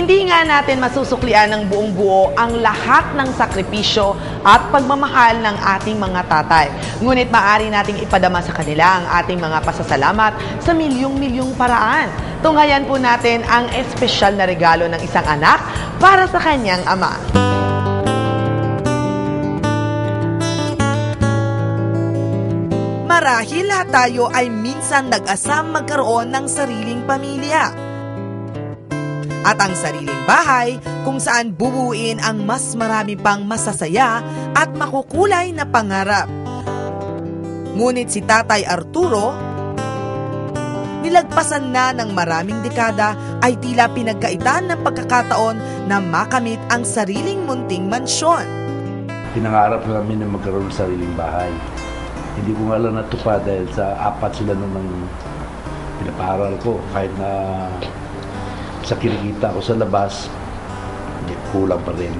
Hindi nga natin masusuklian ng buong buo ang lahat ng sakripisyo at pagmamahal ng ating mga tatay. Ngunit maaari nating ipadama sa kanila ang ating mga pasasalamat sa milyong-milyong paraan. Tunghayan po natin ang espesyal na regalo ng isang anak para sa kanyang ama. Marahil lahat tayo ay minsan nag-asam magkaroon ng sariling pamilya at ang sariling bahay kung saan bubuuin ang mas marami pang masasaya at makukulay na pangarap. Ngunit si Tatay Arturo, nilagpasan na ng maraming dekada ay tila pinagkaitan ng pagkakataon na makamit ang sariling munting mansyon. Pinangarap namin na magkaroon ng sariling bahay. Hindi ko nga lang natupad dahil sa apat sila nung pinaparal ko. Kahit na sa kinikita ko sa labas, kulang pa rin.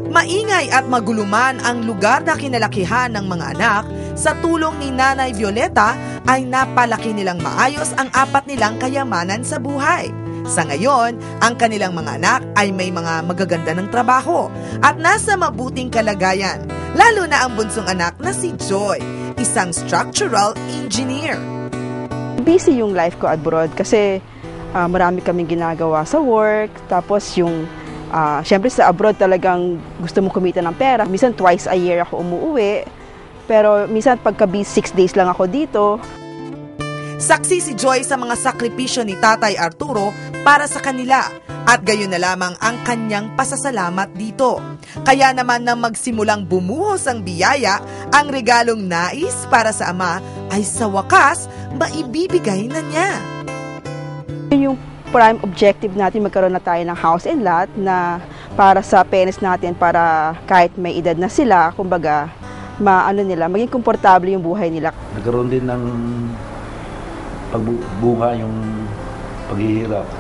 Maingay at maguluman ang lugar na kinalakihan ng mga anak. Sa tulong ni Nanay Violeta ay napalaki nilang maayos ang apat nilang kayamanan sa buhay. Sa ngayon, ang kanilang mga anak ay may mga magaganda ng trabaho at nasa mabuting kalagayan. Lalo na ang bunsong anak na si Joy, isang structural engineer. Busy yung life ko abroad kasi marami kaming ginagawa sa work. Tapos yung, syempre sa abroad talagang gusto mo kumita ng pera. Minsan twice a year ako umuwi. Pero minsan pagka 6 days lang ako dito. Saksi si Joy sa mga sakripisyo ni Tatay Arturo para sa kanila. At gayon na lamang ang kanyang pasasalamat dito. Kaya naman nang magsimulang bumuhos ang biyaya, ang regalong nais para sa ama ay sa wakas maibibigay na niya. Yung prime objective natin, magkaroon na tayo ng house and lot na para sa parents natin, para kahit may edad na sila, kumbaga, maging komportable yung buhay nila. Nagkaroon din ng pagbunga yung paghihirap.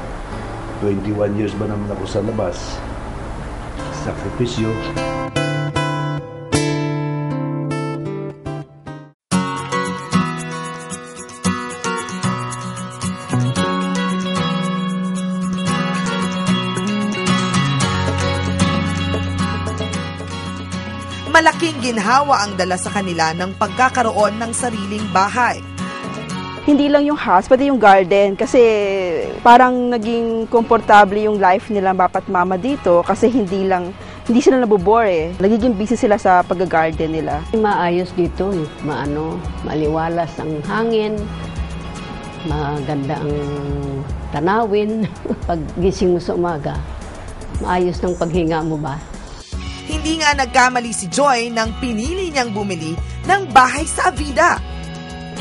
21 years ba naman ako sa labas. Sakripisyo. Malaking ginhawa ang dala sa kanila ng pagkakaroon ng sariling bahay. Hindi lang yung house, pati yung garden kasi parang naging komportable yung life nila papa't mama dito kasi hindi sila nabobore. Nagiging busy sila sa pag-garden nila. Maayos dito, maliwalas ang hangin, maganda ang tanawin. Pag gising mo sa umaga, maayos ng paghinga mo ba? Hindi nga nagkamali si Joy nang pinili niyang bumili ng bahay sa Avida.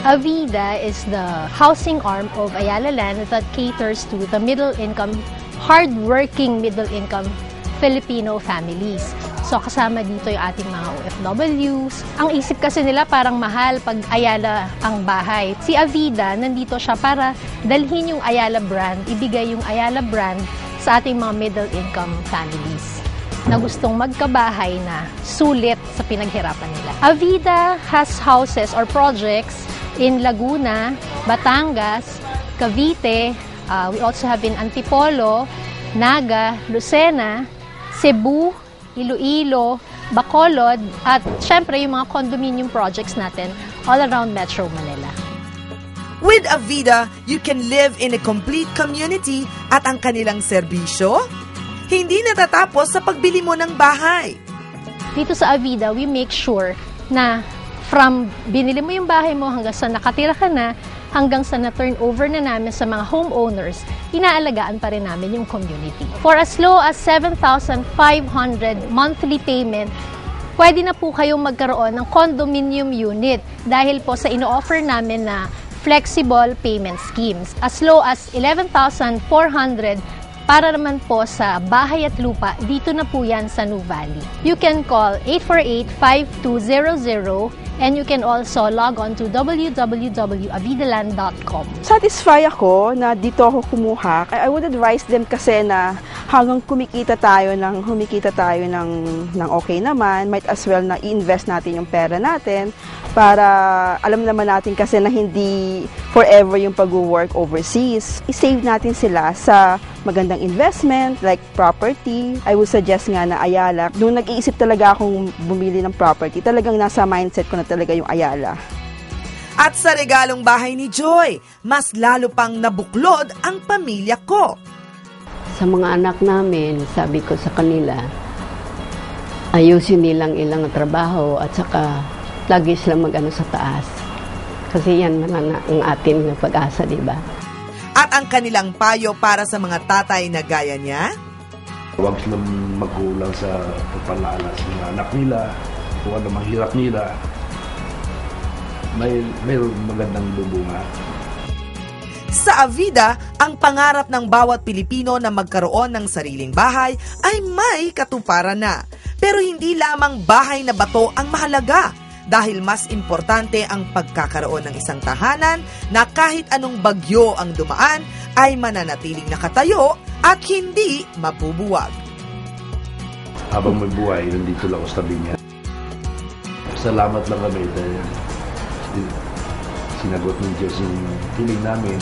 Avida is the housing arm of Ayala Land that caters to the middle-income, hard-working middle-income Filipino families. So kasama dito yung ating mga OFWs. Ang isip kasi nila parang mahal pag Ayala ang bahay. Si Avida, nandito siya para dalhin yung Ayala brand, ibigay yung Ayala brand sa ating mga middle-income families na gustong magkabahay na sulit sa pinaghirapan nila. Avida has houses or projects in Laguna, Batangas, Cavite, we also have in Antipolo, Naga, Lucena, Cebu, Iloilo, Bacolod, at syempre yung mga condominium projects natin all around Metro Manila. With Avida, you can live in a complete community at ang kanilang serbisyo hindi natatapos sa pagbili mo ng bahay. Dito sa Avida, we make sure na from binili mo yung bahay mo hanggang sa nakatira ka na, hanggang sa na-turnover na namin sa mga homeowners, inaalagaan pa rin namin yung community. For as low as 7,500 monthly payment, pwede na po kayong magkaroon ng condominium unit dahil po sa ino-offer namin na flexible payment schemes. As low as 11,400 para naman po sa bahay at lupa, dito na po yan sa New Valley. You can call 848-5200 and you can also log on to www.avidaland.com. Satisfy ako na dito ako kumuha. I would advise them kasi na hanggang humikita tayo ng okay naman, might as well na i-invest natin yung pera natin para alam naman natin kasi na hindi forever yung pag-work overseas. I-save natin sila sa magandang investment like property, I would suggest nga na Ayala. Nung nag-iisip talaga akong bumili ng property, talagang nasa mindset ko na talaga yung Ayala. At sa regalong bahay ni Joy, mas lalo pang nabuklod ang pamilya ko. Sa mga anak namin, sabi ko sa kanila, ayusin nilang ilang trabaho at saka lagi silang mag-ano sa taas. Kasi yan man ang atin ng pag-asa, di ba? At ang kanilang payo para sa mga tatay na gaya niya? Huwag silang magkulang sa pagpalala sa mga anak nila, kung ano mang hirap nila. Mayroon magandang bubunga. Sa Avida, ang pangarap ng bawat Pilipino na magkaroon ng sariling bahay ay may katuparan na. Pero hindi lamang bahay na bato ang mahalaga dahil mas importante ang pagkakaroon ng isang tahanan na kahit anong bagyo ang dumaan ay mananatiling nakatayo at hindi mabubuwag. Habang may buhay, nandito lang ako sa tabi niya. Salamat lang kami dahil sinagot ng Diyos yung hiling namin.